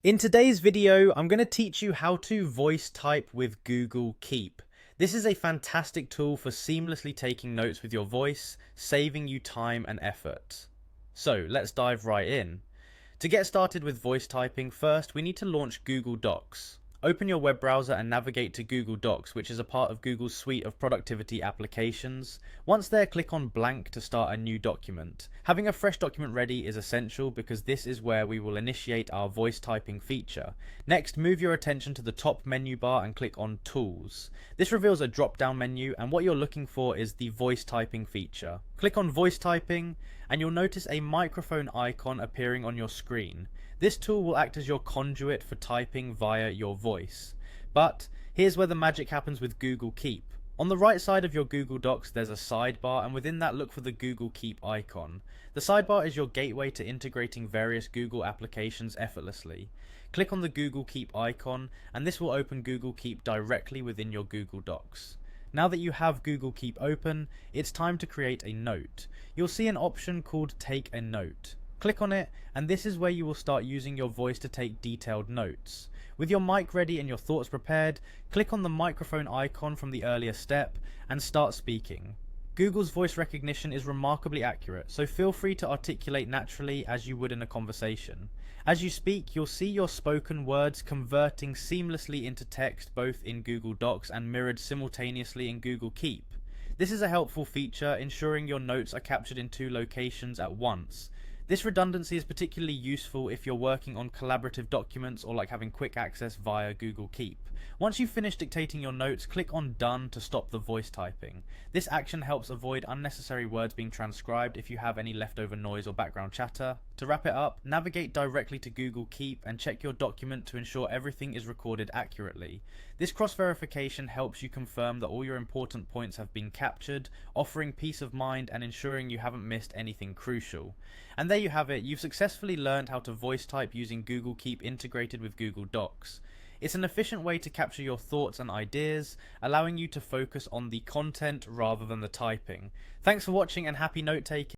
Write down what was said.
In today's video, I'm going to teach you how to voice type with Google Keep. This is a fantastic tool for seamlessly taking notes with your voice, saving you time and effort. So let's dive right in. To get started with voice typing, first we need to launch Google Docs. Open your web browser and navigate to Google Docs, which is a part of Google's suite of productivity applications. Once there, click on blank to start a new document. Having a fresh document ready is essential because this is where we will initiate our voice typing feature. Next, move your attention to the top menu bar and click on Tools. This reveals a drop-down menu, and what you're looking for is the voice typing feature. Click on voice typing and you'll notice a microphone icon appearing on your screen. This tool will act as your conduit for typing via your voice. But here's where the magic happens with Google Keep. On the right side of your Google Docs there's a sidebar, and within that look for the Google Keep icon. The sidebar is your gateway to integrating various Google applications effortlessly. Click on the Google Keep icon and this will open Google Keep directly within your Google Docs. Now that you have Google Keep open, it's time to create a note. You'll see an option called Take a Note. Click on it and this is where you will start using your voice to take detailed notes. With your mic ready and your thoughts prepared, click on the microphone icon from the earlier step and start speaking. Google's voice recognition is remarkably accurate, so feel free to articulate naturally as you would in a conversation. As you speak, you'll see your spoken words converting seamlessly into text both in Google Docs and mirrored simultaneously in Google Keep. This is a helpful feature, ensuring your notes are captured in two locations at once. This redundancy is particularly useful if you're working on collaborative documents or like having quick access via Google Keep. Once you've finished dictating your notes, click on Done to stop the voice typing. This action helps avoid unnecessary words being transcribed if you have any leftover noise or background chatter. To wrap it up, navigate directly to Google Keep and check your document to ensure everything is recorded accurately. This cross-verification helps you confirm that all your important points have been captured, offering peace of mind and ensuring you haven't missed anything crucial. And there you have it, you've successfully learned how to voice type using Google Keep integrated with Google Docs. It's an efficient way to capture your thoughts and ideas, allowing you to focus on the content rather than the typing. Thanks for watching and happy note taking.